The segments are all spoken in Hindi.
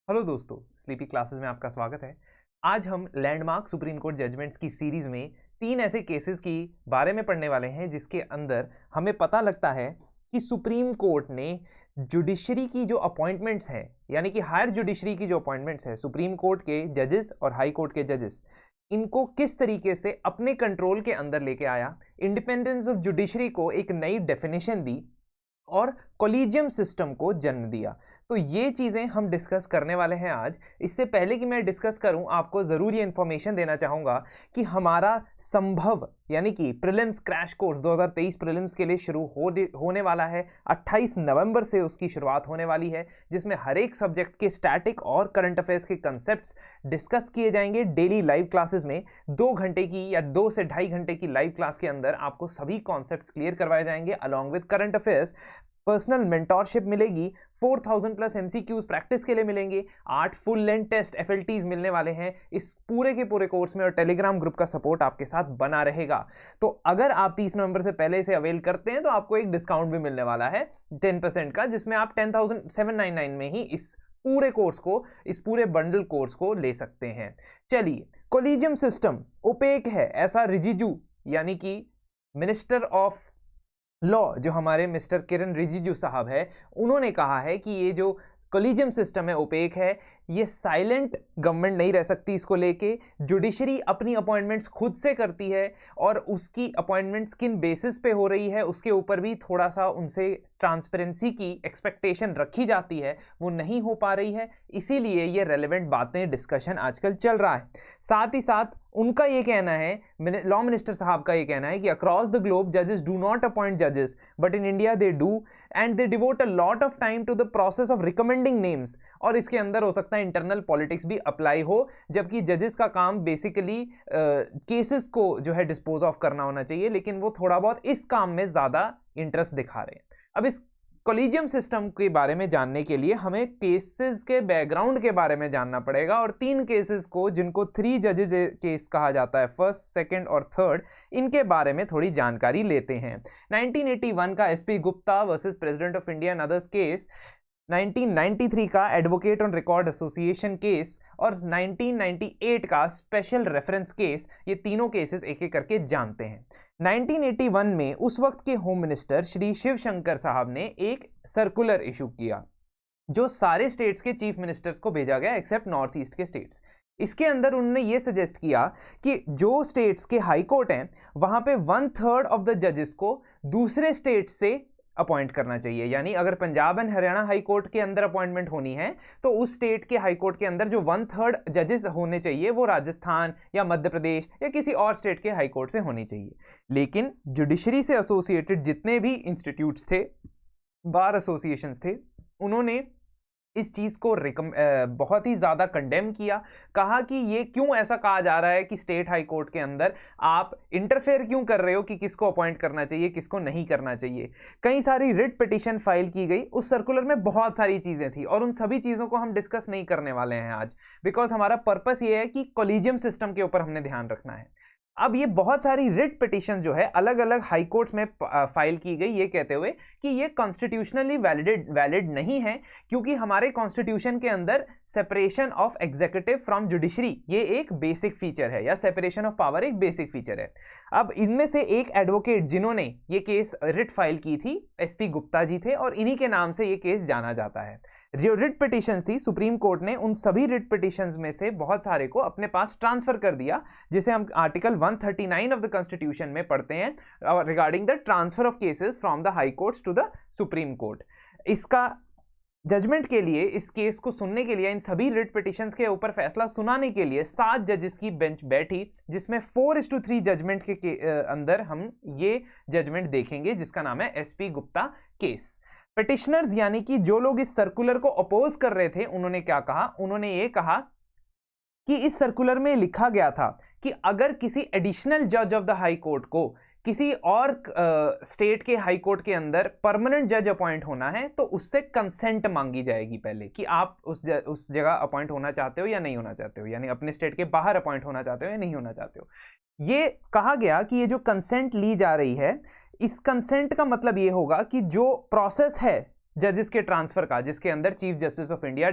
हेलो दोस्तों, स्लीपी क्लासेस में आपका स्वागत है। आज हम लैंडमार्क सुप्रीम कोर्ट जजमेंट्स की सीरीज में 3 ऐसे केसेस की बारे में पढ़ने वाले हैं जिसके अंदर हमें पता लगता है कि सुप्रीम कोर्ट ने जुडिशरी की जो अपॉइंटमेंट्स हैं, यानी कि हायर जुडिशरी की जो अपॉइंटमेंट्स हैं, सुप्रीम कोर्ट के जजेस और हाई कोर्ट के जजेस, इनको किस तरीके से अपने कंट्रोल के अंदर लेके आया, इंडिपेंडेंस ऑफ जुडिशरी को एक नई डेफिनेशन दी और कॉलेजियम सिस्टम को जन्म दिया। तो ये चीज़ें हम डिस्कस करने वाले हैं आज। इससे पहले कि मैं डिस्कस करूं, आपको ज़रूर ये इन्फॉर्मेशन देना चाहूँगा कि हमारा संभव यानी कि प्रीलिम्स क्रैश कोर्स 2023 प्रीलिम्स के लिए शुरू होने वाला है। 28 नवंबर से उसकी शुरुआत होने वाली है, जिसमें हर एक सब्जेक्ट के स्टैटिक और करंट अफेयर्स के कंसेप्ट्स डिस्कस किए जाएंगे डेली लाइव क्लासेस में। 2 घंटे की या 2 से ढाई घंटे की लाइव क्लास के अंदर आपको सभी कॉन्सेप्ट्स क्लियर करवाए जाएंगे along with current affairs. Personal mentorship मिलेगी, 4000 प्लस एमसीक्यूज प्रैक्टिस के लिए मिलेंगे, 8 फुल लेंथ टेस्ट एफएलटीज मिलने वाले हैं इस पूरे के पूरे कोर्स में, और टेलीग्राम ग्रुप का सपोर्ट आपके साथ बना रहेगा। तो अगर आप 30 नवंबर से पहले इसे अवेल करते हैं तो आपको एक डिस्काउंट भी मिलने वाला है 10% का, जिसमें आप 10,799 में ही इस पूरे कोर्स को, इस पूरे बंडल कोर्स को ले सकते हैं। चलिए, कॉलेजियम सिस्टम ओपेक है, ऐसा रिजिजू यानी कि मिनिस्टर ऑफ लॉ जो हमारे मिस्टर किरण रिजिजू साहब है, उन्होंने कहा है कि ये जो कॉलेजियम सिस्टम है ओपेक है, ये साइलेंट गवर्नमेंट नहीं रह सकती इसको लेके। जुडिशरी अपनी अपॉइंटमेंट्स खुद से करती है और उसकी अपॉइंटमेंट्स किन बेसिस पे हो रही है उसके ऊपर भी थोड़ा सा उनसे ट्रांसपेरेंसी की एक्सपेक्टेशन रखी जाती है, वो नहीं हो पा रही है, इसीलिए ये रेलेवेंट बातें डिस्कशन आजकल चल रहा है। साथ ही साथ उनका ये कहना है, लॉ मिनिस्टर साहब का ये कहना है कि अक्रॉस द ग्लोब जजेस डू नॉट अपॉइंट जजेस but in India they do and they devote a lot of time to the process of recommending names. और इसके अंदर हो सकता है इंटरनल पॉलिटिक्स भी अप्लाई हो, जबकि जजेस का काम बेसिकली केसेस को जो है डिस्पोज ऑफ करना होना चाहिए, लेकिन वो थोड़ा बहुत इस काम में ज़्यादा इंटरेस्ट दिखा रहे हैं। अब इस कॉलेजियम सिस्टम के बारे में जानने के लिए हमें केसेस के बैकग्राउंड के बारे में जानना पड़ेगा, और 3 केसेस को, जिनको 3 जजेस केस कहा जाता है, फर्स्ट, सेकंड और थर्ड, इनके बारे में थोड़ी जानकारी लेते हैं। 1981 का SP Gupta versus president of India and others case, 1993 का advocate on record association case और 1998 का स्पेशल रेफरेंस केस, ये तीनों केसेस एक एक करके जानते हैं। 1981 में उस वक्त के होम मिनिस्टर श्री शिवशंकर साहब ने एक सर्कुलर इशू किया जो सारे स्टेट्स के चीफ मिनिस्टर्स को भेजा गया एक्सेप्ट नॉर्थ ईस्ट के स्टेट्स। इसके अंदर उन्होंने ये सजेस्ट किया कि जो स्टेट्स के हाई कोर्ट हैं वहां पे 1/3 ऑफ द जजेस को दूसरे स्टेट से अपॉइंट करना चाहिए। यानी अगर Punjab and Haryana high court के अंदर अपॉइंटमेंट होनी है तो उस स्टेट के हाई कोर्ट के अंदर जो 1/3 जजेस होने चाहिए वो राजस्थान या मध्य प्रदेश या किसी और स्टेट के हाई कोर्ट से होनी चाहिए। लेकिन जुडिशरी से एसोसिएटेड जितने भी इंस्टीट्यूट्स थे, बार एसोसिएशंस थे, उन्होंने इस चीज़ को बहुत ही ज़्यादा कंडेम किया। कहा कि ये क्यों ऐसा कहा जा रहा है कि स्टेट हाई कोर्ट के अंदर आप इंटरफेयर क्यों कर रहे हो कि किसको अपॉइंट करना चाहिए, किसको नहीं करना चाहिए। कई सारी रिट पिटीशन फाइल की गई। उस सर्कुलर में बहुत सारी चीज़ें थी और उन सभी चीज़ों को हम डिस्कस नहीं करने वाले हैं आज, बिकॉज हमारा पर्पस ये है कि कॉलेजियम सिस्टम के ऊपर हमने ध्यान रखना है। अब ये बहुत सारी रिट पिटीशन जो है अलग अलग हाई कोर्ट्स में फाइल की गई, ये कहते हुए कि ये कॉन्स्टिट्यूशनली वैलिड नहीं है, क्योंकि हमारे कॉन्स्टिट्यूशन के अंदर separation of executive from judiciary ये एक बेसिक फीचर है, या सेपरेशन ऑफ पावर एक बेसिक फीचर है। अब इनमें से एक एडवोकेट जिन्होंने ये केस रिट फाइल की थी, एसपी गुप्ता जी थे, और इन्हीं के नाम से ये केस जाना जाता है। जो रिट पिटीशंस थी, सुप्रीम कोर्ट ने उन सभी रिट पिटीशंस में से बहुत सारे को अपने पास ट्रांसफर कर दिया, जिसे हम आर्टिकल 139 ऑफ द कॉन्स्टिट्यूशन में पढ़ते हैं regarding the transfer of cases from the high courts to the supreme court. इसका जजमेंट के लिए, इस केस को सुनने के लिए, इन सभी रिट पिटीशंस के ऊपर फैसला सुनाने के लिए 7 जजेस की बेंच बैठी, जिसमें 4:3 जजमेंट के अंदर हम ये जजमेंट देखेंगे जिसका नाम है एसपी गुप्ता केस। पिटिशनर्स यानी कि जो लोग इस सर्कुलर को अपोज कर रहे थे, उन्होंने क्या कहा? उन्होंने ये कहा कि इस सर्कुलर में लिखा गया था कि अगर किसी एडिशनल जज ऑफ द हाई कोर्ट को किसी और स्टेट के हाई कोर्ट के अंदर परमानेंट जज अपॉइंट होना है तो उससे कंसेंट मांगी जाएगी पहले, कि आप उस जगह अपॉइंट होना चाहते हो या नहीं होना चाहते हो, यानी अपने स्टेट के बाहर अपॉइंट होना चाहते हो या नहीं होना चाहते हो। ये कहा गया कि ये जो कंसेंट ली जा रही है, इस कंसेंट का मतलब ये होगा कि जो प्रोसेस है जजेस के ट्रांसफर का, जिसके अंदर chief justice of India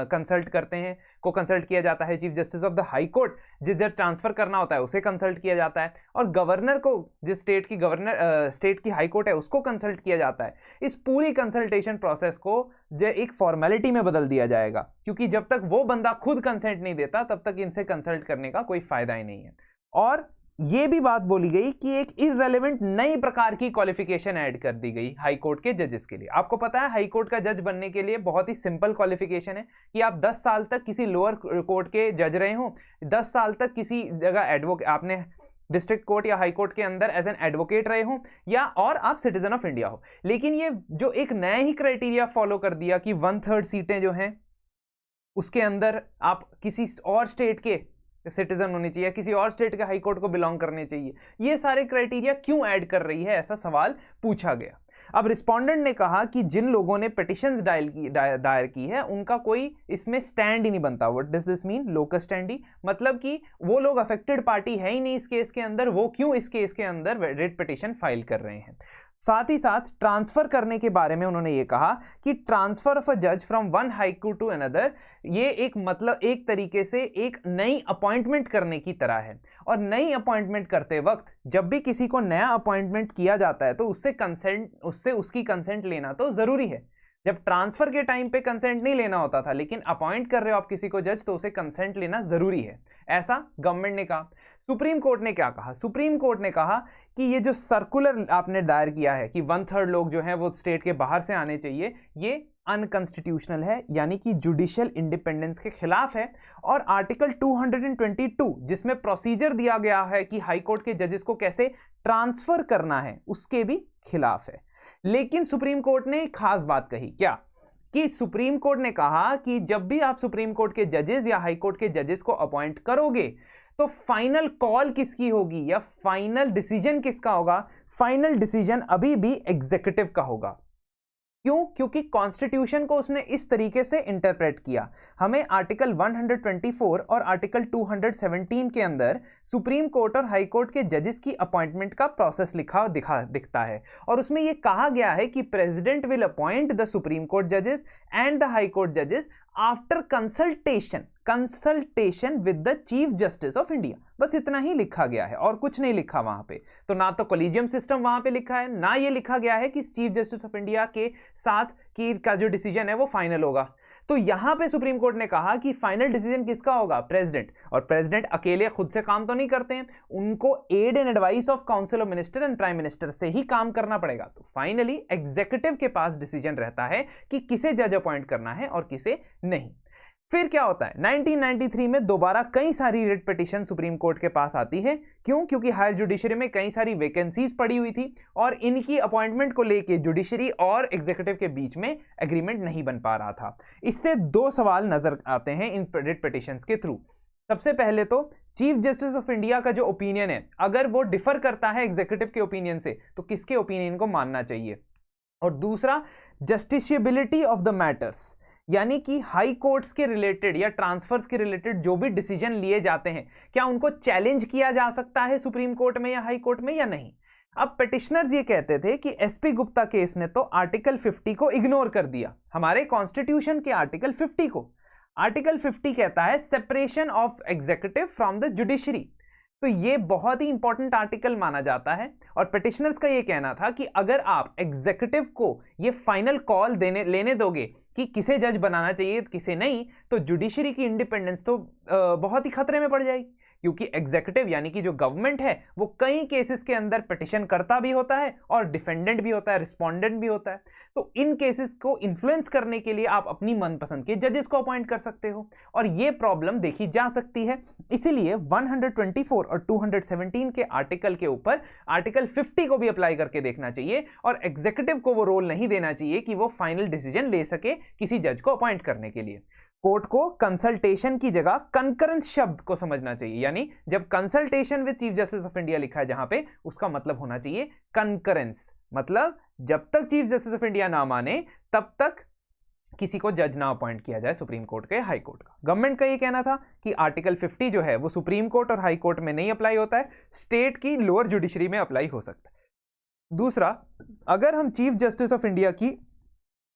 consult करते हैं, को कंसल्ट किया जाता है। Chief justice of the high court जिधर ट्रांसफर करना होता है उसे कंसल्ट किया जाता है, और गवर्नर को, जिस स्टेट की हाई कोर्ट है उसको कंसल्ट किया जाता है। इस पूरी कंसल्टेशन प्रोसेस को जो एक फॉर्मेलिटी में बदल दिया जाएगा, क्योंकि जब तक वो बंदा खुद कंसेंट नहीं देता तब तक इनसे कंसल्ट करने का कोई फायदा ही नहीं है। और ये भी बात बोली गई कि एक इररेलेवेंट नई प्रकार की क्वालिफिकेशन ऐड कर दी गई हाई कोर्ट के जजेस के लिए। आपको पता है हाई कोर्ट का जज बनने के लिए बहुत ही सिंपल क्वालिफिकेशन है कि आप 10 साल तक किसी लोअर कोर्ट के जज रहे हो, 10 साल तक किसी जगह आपने डिस्ट्रिक्ट कोर्ट या हाई कोर्ट के अंदर एज एन एडवोकेट रहे हो, या और आप सिटीजन ऑफ इंडिया हो। लेकिन ये जो एक नया ही क्राइटेरिया फॉलो कर दिया कि 1/3 सीटें जो हैं उसके अंदर आप किसी और स्टेट के सिटीजन होनी चाहिए, किसी और स्टेट के हाई कोर्ट को बिलोंग करने चाहिए। ये सारे क्राइटेरिया क्यों ऐड कर रही है, ऐसा सवाल पूछा गया। अब रिस्पोंडेंट ने कहा कि जिन लोगों ने पिटिशंस दायर की है उनका कोई इसमें स्टैंड ही नहीं बनता। What does this mean? Locus standi, मतलब कि वो लोग अफेक्टेड पार्टी है ही नहीं इस केस के अंदर, वो क्यों इस केस के अंदर रिट पिटिशन फाइल कर रहे हैं। साथ ही साथ ट्रांसफर करने के बारे में उन्होंने ये कहा कि ट्रांसफर ऑफ अ जज from one high court to another, ये एक तरीके से एक नई अपॉइंटमेंट करने की तरह है। और नई अपॉइंटमेंट करते वक्त जब भी किसी को नया अपॉइंटमेंट किया जाता है तो उसकी कंसेंट लेना तो जरूरी है। जब ट्रांसफर के टाइम पे कंसेंट नहीं लेना होता था, लेकिन अपॉइंट कर रहे हो आप किसी को जज तो उसे कंसेंट लेना जरूरी है, ऐसा गवर्नमेंट ने कहा। सुप्रीम कोर्ट ने क्या कहा? सुप्रीम कोर्ट ने कहा कि ये जो सर्कुलर आपने दायर किया है कि 1/3 लोग जो हैं वो स्टेट के बाहर से आने चाहिए, ये अनकॉन्स्टिट्यूशनल है, यानी कि जुडिशियल इंडिपेंडेंस के खिलाफ है। और आर्टिकल 222 जिसमें प्रोसीजर दिया गया है कि हाई कोर्ट के जजेस को कैसे ट्रांसफर करना है, उसके भी खिलाफ है। लेकिन सुप्रीम कोर्ट ने एक खास बात कही, क्या? कि सुप्रीम कोर्ट ने कहा कि जब भी आप सुप्रीम कोर्ट के जजेस या हाई कोर्ट के जजेस को अपॉइंट करोगे तो फाइनल कॉल किसकी होगी या फाइनल डिसीजन किसका होगा? फाइनल डिसीजन अभी भी एग्जीक्यूटिव का होगा। क्यों? क्योंकि कॉन्स्टिट्यूशन को उसने इस तरीके से इंटरप्रेट किया। हमें आर्टिकल 124 और आर्टिकल 217 के अंदर सुप्रीम कोर्ट और हाई कोर्ट के जजेस की अपॉइंटमेंट का प्रोसेस दिखता है, और उसमें यह कहा गया है कि president will appoint the supreme court जजेस एंड द हाई कोर्ट जजेस after consultation with the chief justice of India. बस इतना ही लिखा गया है और कुछ नहीं लिखा वहां पे। तो ना तो कोलिजियम सिस्टम वहां पे लिखा है, ना ये लिखा गया है कि चीफ जस्टिस ऑफ इंडिया के साथ का जो डिसीजन है वो फाइनल होगा। तो यहां पे सुप्रीम कोर्ट ने कहा कि फाइनल डिसीजन किसका होगा? प्रेसिडेंट। और प्रेसिडेंट अकेले खुद से काम तो नहीं करते हैं, उनको aid and advice of council of minister and prime minister से ही काम करना पड़ेगा। तो फाइनली एग्जीक्यूटिव के पास डिसीजन रहता है कि किसे जज अपॉइंट करना है और किसे नहीं। फिर क्या होता है? 1993 में दोबारा कई सारी रिट पिटीशन सुप्रीम कोर्ट के पास आती है। क्यों? क्योंकि हायर जुडिशरी में कई सारी वैकेंसीज पड़ी हुई थी और इनकी अपॉइंटमेंट को लेके जुडिशरी और एग्जीक्यूटिव के बीच में एग्रीमेंट नहीं बन पा रहा था। इससे दो सवाल नजर आते हैं इन रिट पिटीशंस के थ्रू। सबसे पहले तो चीफ जस्टिस ऑफ इंडिया का जो ओपिनियन है, अगर वो डिफर करता है एग्जीक्यूटिव के ओपिनियन से तो किसके ओपिनियन को मानना चाहिए? और दूसरा, जस्टिशियबिलिटी ऑफ द मैटर्स, यानी कि हाई कोर्ट्स के रिलेटेड या ट्रांसफर्स के रिलेटेड जो भी डिसीजन लिए जाते हैं, क्या उनको चैलेंज किया जा सकता है सुप्रीम कोर्ट में या हाई कोर्ट में या नहीं? अब पिटिशनर्स ये कहते थे कि एसपी गुप्ता केस ने तो आर्टिकल 50 को इग्नोर कर दिया, हमारे कॉन्स्टिट्यूशन के आर्टिकल 50 को। आर्टिकल 50 कहता है separation of executive from the judiciary. तो ये बहुत ही इंपॉर्टेंट आर्टिकल माना जाता है और पिटिशनर्स का ये कहना था कि अगर आप एग्जीक्यूटिव को ये फाइनल कॉल लेने दोगे कि किसे जज बनाना चाहिए किसे नहीं, तो जुडिशरी की इंडिपेंडेंस तो बहुत ही खतरे में पड़ जाएगी। क्योंकि एग्जीक्यूटिव यानी कि जो गवर्नमेंट है वो कई केसेस के अंदर पिटिशन करता भी होता है और डिफेंडेंट भी होता है, रिस्पोंडेंट भी होता है। तो इन केसेस को इन्फ्लुएंस करने के लिए आप अपनी मनपसंद के जजेस को अपॉइंट कर सकते हो और ये प्रॉब्लम देखी जा सकती है। इसीलिए 124 और 217 के आर्टिकल के ऊपर आर्टिकल 50 को भी अप्लाई करके देखना चाहिए और एग्जीक्यूटिव को वो रोल नहीं देना चाहिए कि वो फाइनल डिसीजन ले सके किसी जज को अपॉइंट करने के लिए। कोर्ट को कंसल्टेशन की जगह कंकरेंस शब्द को समझना चाहिए, यानी जब consultation with chief justice of India लिखा है जहां पे, उसका मतलब होना चाहिए कंकरेंस। मतलब जब तक चीफ जस्टिस ऑफ इंडिया ना माने तब तक किसी को जज ना अपॉइंट किया जाए सुप्रीम कोर्ट के, हाई कोर्ट का। गवर्नमेंट का ये कहना था कि आर्टिकल 50 जो है वो सुप्रीम कोर्ट और हाई कोर्ट में नहीं अप्लाई होता है, स्टेट की लोअर जुडिशरी में अप्लाई हो सकता है। दूसरा, अगर हम चीफ जस्टिस ऑफ इंडिया की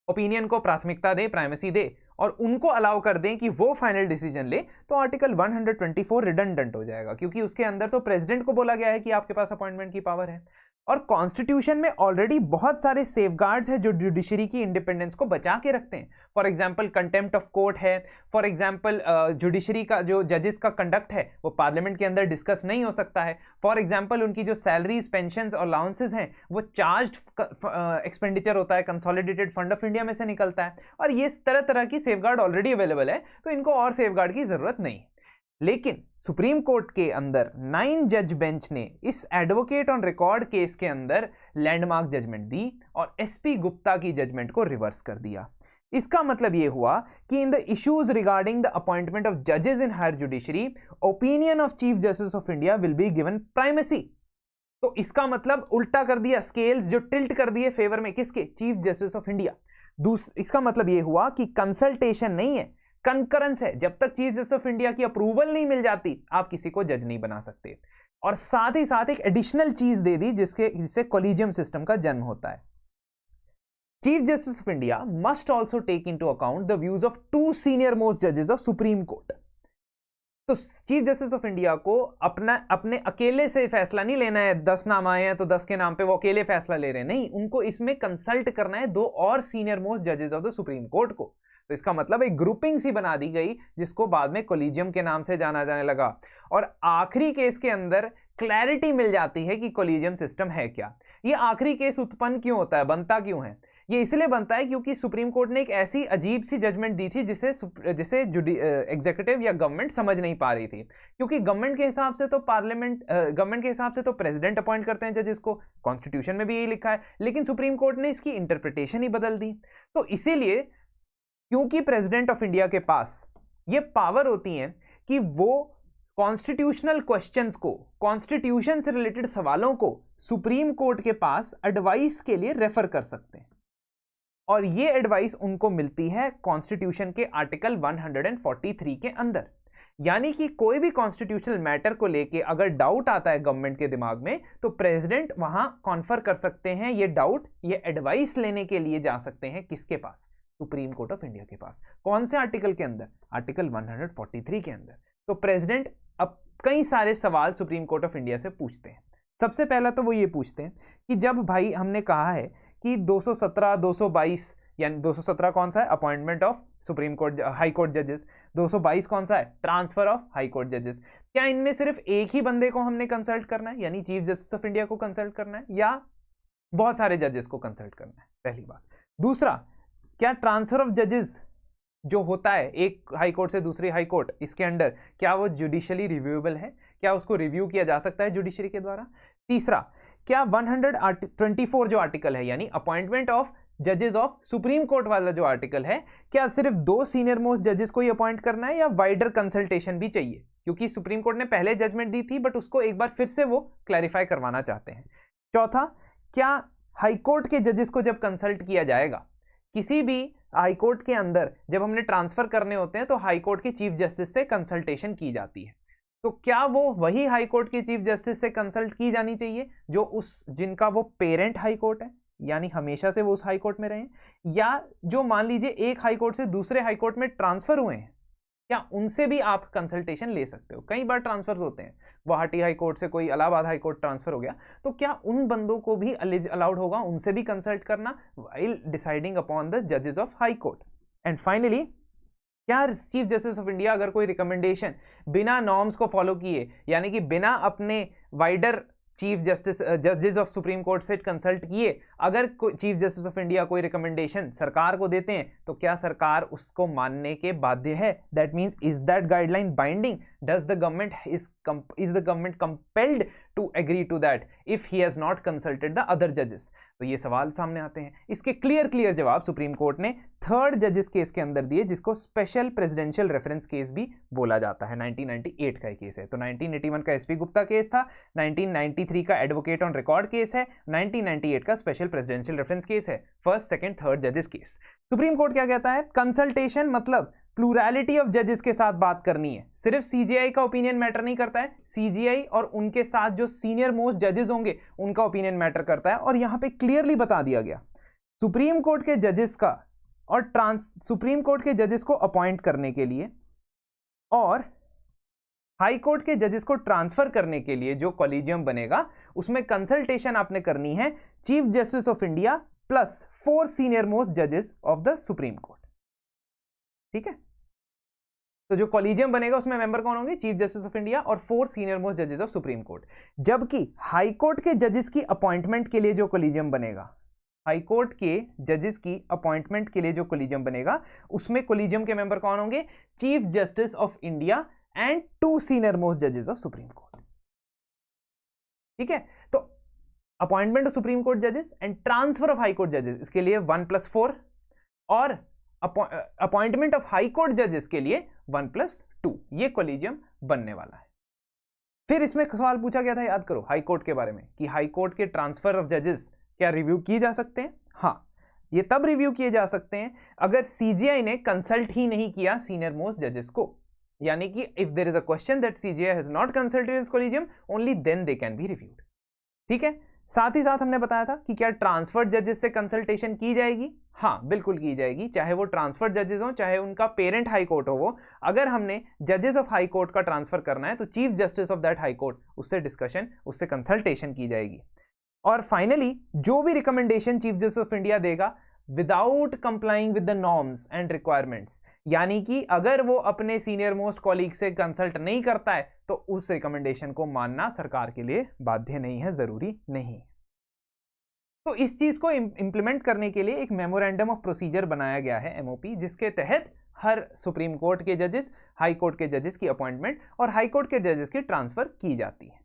ओपिनियन को प्राथमिकता दे, प्राइमेसी दे और उनको अलाउ कर दें कि वो फाइनल डिसीजन ले, तो आर्टिकल 124 रिडंडेंट हो जाएगा, क्योंकि उसके अंदर तो प्रेसिडेंट को बोला गया है कि आपके पास अपॉइंटमेंट की पावर है। और कॉन्स्टिट्यूशन में ऑलरेडी बहुत सारे सेफगार्ड्स हैं जो जुडिशरी की इंडिपेंडेंस को बचा के रखते हैं। For example contempt of court है, फॉर एग्जांपल जुडिशरी का जो जजेस का कंडक्ट है वो पार्लियामेंट के अंदर डिस्कस नहीं हो सकता है। फॉर एग्जांपल उनकी जो सैलरीज, पेंशंस और अलाउंसेस हैं वो चार्ज्ड एक्सपेंडिचर होता है, कंसोलिडेटेड फंड ऑफ इंडिया में से निकलता है, और ये तरह तरह की सेफगार्ड ऑलरेडी अवेलेबल है, तो इनको और सेफगार्ड की जरूरत नहीं। लेकिन सुप्रीम कोर्ट के अंदर 9 जज बेंच ने इस एडवोकेट ऑन रिकॉर्ड केस के अंदर लैंडमार्क जजमेंट दी और एसपी गुप्ता की जजमेंट को रिवर्स कर दिया। इसका मतलब यह हुआ कि in the issues regarding the appointment of जजेस in higher judiciary, opinion of chief justice of India will be given primacy. तो इसका मतलब उल्टा कर दिया, स्केल्स जो टिल्ट कर दिए फेवर में किसके, चीफ जस्टिस ऑफ इंडिया। इसका मतलब यह हुआ कि कंसल्टेशन नहीं है, कंकरेंस है। जब तक चीफ जस्टिस ऑफ इंडिया की अप्रूवल नहीं मिल जाती आप किसी को जज नहीं बना सकते। और साथ ही साथ एक एडिशनल चीज दे दी जिससे कॉलेजियम सिस्टम का जन्म होता है। Chief justice of India must also take into account the views of 2 senior most जजेस ऑफ सुप्रीम कोर्ट। तो चीफ जस्टिस ऑफ इंडिया को अपने अकेले से फैसला नहीं लेना है, 10 नाम आए हैं तो 10 के नाम पे वो अकेले फैसला ले रहे हैं, नहीं, उनको इसमें कंसल्ट करना है 2 और सीनियर मोस्ट जजेस ऑफ द सुप्रीम कोर्ट को। तो इसका मतलब एक ग्रुपिंग सी बना दी गई जिसको बाद में कॉलेजियम के नाम से जाना जाने लगा। और आखिरी केस के अंदर क्लैरिटी मिल जाती है कि कॉलेजियम सिस्टम है क्या। ये आखिरी केस उत्पन्न क्यों होता है, बनता क्यों है? ये इसलिए बनता है क्योंकि सुप्रीम कोर्ट ने एक ऐसी अजीब सी जजमेंट दी थी जिसे एग्जीक्यूटिव या गवर्नमेंट समझ नहीं पा रही थी। क्योंकि गवर्नमेंट के हिसाब से तो गवर्नमेंट के हिसाब से तो प्रेसिडेंट अपॉइंट करते हैं जजेस को, कॉन्स्टिट्यूशन में भी यही लिखा है, लेकिन सुप्रीम कोर्ट ने इसकी इंटरप्रिटेशन ही बदल दी। तो इसीलिए क्योंकि प्रेसिडेंट ऑफ इंडिया के पास ये पावर होती है कि वो कॉन्स्टिट्यूशनल क्वेश्चंस को, कॉन्स्टिट्यूशन से रिलेटेड सवालों को सुप्रीम कोर्ट के पास एडवाइस के लिए रेफर कर सकते हैं, और ये एडवाइस उनको मिलती है कॉन्स्टिट्यूशन के आर्टिकल 143 के अंदर। यानी कि कोई भी कॉन्स्टिट्यूशनल मैटर को लेके अगर डाउट आता है गवर्नमेंट के दिमाग में तो प्रेसिडेंट वहां कॉन्फर कर सकते हैं ये डाउट, ये एडवाइस लेने के लिए जा सकते हैं किसके पास, सुप्रीम कोर्ट ऑफ इंडिया के पास। कौन से आर्टिकल के अंदर, आर्टिकल 143 के अंदर। तो प्रेसिडेंट अब कई सारे सवाल सुप्रीम कोर्ट ऑफ इंडिया से पूछते हैं। सबसे पहला तो वो ये पूछते हैं कि जब भाई हमने कहा है कि 217, 222, यानी 217 कौन सा है, appointment of supreme court high court जजेस, 222 कौन सा है, ट्रांसफर ऑफ हाई कोर्ट जजेस, क्या इनमें सिर्फ एक ही बंदे को हमने कंसल्ट करना है, यानी चीफ जस्टिस ऑफ इंडिया को कंसल्ट करना है, या बहुत सारे जजेस को कंसल्ट करना है, पहली बात। दूसरा, क्या ट्रांसफर ऑफ जजेस जो होता है एक हाई कोर्ट से दूसरी हाई कोर्ट, इसके अंडर क्या वो जुडिशियली रिव्यूएबल है, क्या उसको रिव्यू किया जा सकता है जुडिशरी के द्वारा। तीसरा, क्या 124 जो आर्टिकल है, यानी अपॉइंटमेंट ऑफ जजेस ऑफ सुप्रीम कोर्ट वाला जो आर्टिकल है, क्या सिर्फ 2 सीनियर मोस्ट जजेस को ही अपॉइंट करना है या वाइडर कंसल्टेशन भी चाहिए, क्योंकि सुप्रीम कोर्ट ने पहले जजमेंट दी थी बट उसको एक बार फिर से वो क्लैरिफाई करवाना चाहते हैं। चौथा, क्या हाई कोर्ट के जजेस को जब कंसल्ट किया जाएगा, किसी भी हाई कोर्ट के अंदर जब हमने ट्रांसफर करने होते हैं तो हाई कोर्ट के चीफ जस्टिस से कंसल्टेशन की जाती है, तो क्या वो वही हाई कोर्ट के चीफ जस्टिस से कंसल्ट की जानी चाहिए जो जिनका वो पेरेंट हाई कोर्ट है, यानी हमेशा से वो उस हाई कोर्ट में रहे, या जो मान लीजिए एक हाई कोर्ट से दूसरे हाई कोर्ट में ट्रांसफर हुए हैं, क्या उनसे भी आप कंसल्टेशन ले सकते हो। कई बार ट्रांसफर्स होते हैं, गुवाहाटी हाई कोर्ट से कोई इलाहाबाद हाई कोर्ट ट्रांसफर हो गया, तो क्या उन बंदों को भी अलाउड होगा उनसे भी कंसल्ट करना व्हाइल डिसाइडिंग अपॉन द जजेस of high court. And finally, क्या चीफ जस्टिस ऑफ इंडिया अगर कोई रिकमेंडेशन बिना नॉर्म्स को फॉलो किए, यानी कि बिना अपने वाइडर चीफ जस्टिस जजेस ऑफ सुप्रीम कोर्ट से कंसल्ट किए, अगर चीफ जस्टिस ऑफ इंडिया कोई रिकमेंडेशन सरकार को देते हैं तो क्या सरकार उसको मानने के बाध्य है। That means is that guideline binding, does the government is the government compelled to agree to that if he has not consulted the other जजेस। तो ये सवाल सामने आते हैं। इसके क्लियर जवाब सुप्रीम कोर्ट ने 3rd जजेस केस के अंदर दिए, जिसको स्पेशल प्रेसिडेंशियल रेफरेंस केस भी बोला जाता है। 1998 का केस है। तो 1981 का एसपी गुप्ता केस था, 1993 का एडवोकेट ऑन रिकॉर्ड केस है, 1998 का स्पेशल प्रेसिडेंशियल रेफरेंस केस है। 1st, 2nd, 3rd जजेस केस। सुप्रीम कोर्ट क्या कहता है, कंसल्टेशन मतलब प्लूरैलिटी ऑफ जजेस के साथ बात करनी है। सिर्फ सीजीआई का ओपिनियन मैटर नहीं करता है, सीजीआई और उनके साथ जो सीनियर मोस्ट जजेस होंगे उनका ओपिनियन मैटर करता है। और यहां पे क्लियरली बता दिया गया, सुप्रीम कोर्ट के जजेस का और सुप्रीम कोर्ट के जजेस को अपॉइंट करने के लिए और हाई कोर्ट के जजेस को ट्रांसफर करने के लिए जो कॉलेजियम बनेगा उसमें कंसल्टेशन आपने करनी है chief justice of India plus 4 senior most जजेस ऑफ द सुप्रीम कोर्ट। ठीक है, तो जो कॉलेजियम बनेगा उसमें मेंबर कौन होंगे? चीफ जस्टिस ऑफ इंडिया और 4 सीनियर मोस्ट जजेस ऑफ सुप्रीम कोर्ट। जबकि हाई कोर्ट के जजेस की अपॉइंटमेंट के लिए जो कॉलेजियम बनेगा, हाई कोर्ट के जजेस की अपॉइंटमेंट के लिए जो कॉलेजियम बनेगा उसमें कॉलेजियम के मेंबर कौन होंगे? Chief justice of India and 2 senior most जजेस ऑफ सुप्रीम कोर्ट। ठीक है, तो अपॉइंटमेंट ऑफ सुप्रीम कोर्ट जजेस and transfer of high court जजेस, इसके लिए 1+4 और अपॉइंटमेंट ऑफ हाई कोर्ट जजेस के लिए 1+2, ये कॉलेजियम बनने वाला है। फिर इसमें सवाल पूछा गया था, याद करो, हाई कोर्ट के बारे में कि हाई कोर्ट के ट्रांसफर ऑफ जजेस क्या रिव्यू किए जा सकते हैं? हाँ, ये तब रिव्यू किए जा सकते हैं अगर सीजीआई ने कंसल्ट ही नहीं किया सीनियर मोस्ट जजेस को, यानी कि if there is a question that CJI has not consulted his collegium only then they can be reviewed. ठीक है, साथ ही साथ हमने बताया था कि क्या ट्रांसफर्ड जजेस से कंसल्टेशन की जाएगी? हाँ, बिल्कुल की जाएगी, चाहे वो ट्रांसफर्ड जजेस हो चाहे उनका पेरेंट हाई कोर्ट हो। वो अगर हमने जजेस ऑफ हाई कोर्ट का ट्रांसफर करना है तो chief justice of that high court उससे डिस्कशन, उससे कंसल्टेशन की जाएगी। और फाइनली जो भी recommendation chief justice of India देगा without complying with the norms and requirements, यानी कि अगर वो अपने सीनियर मोस्ट कॉलीग से कंसल्ट नहीं करता है तो उस रिकमेंडेशन को मानना सरकार के लिए बाध्य नहीं है, जरूरी नहीं। तो इस चीज को इंप्लीमेंट करने के लिए एक मेमोरेंडम ऑफ प्रोसीजर बनाया गया है, एमओपी, जिसके तहत हर सुप्रीम कोर्ट के जजेस, हाई कोर्ट के जजेस की अपॉइंटमेंट और हाई कोर्ट के जजेस की ट्रांसफर की जाती है।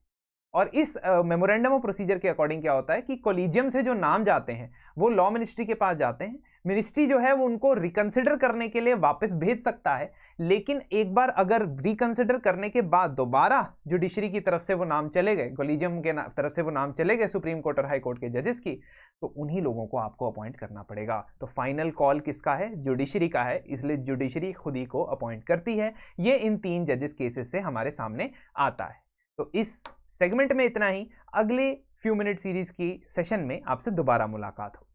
और इस मेमोरेंडम ऑफ प्रोसीजर के अकॉर्डिंग क्या होता है कि कॉलेजियम से जो नाम जाते हैं वो लॉ मिनिस्ट्री के पास जाते हैं। मिनिस्ट्री जो है वो उनको रिकंसिडर करने के लिए वापस भेज सकता है, लेकिन एक बार अगर रिकंसिडर करने के बाद दोबारा जुडिशरी की तरफ से वो नाम चले गए, कॉलेजियम के तरफ से वो नाम चले गए सुप्रीम कोर्ट और हाई कोर्ट के जजेस की, तो उन्हीं लोगों को आपको अपॉइंट करना पड़ेगा। तो फाइनल कॉल किसका है? जुडिशरी का है, इसलिए जुडिशरी खुद ही को अपॉइंट करती है। ये इन 3 जजेस केसेस से हमारे सामने आता है। तो इस सेगमेंट में इतना ही। अगले फ्यू मिनट सीरीज की सेशन में आपसे दोबारा मुलाकात हो।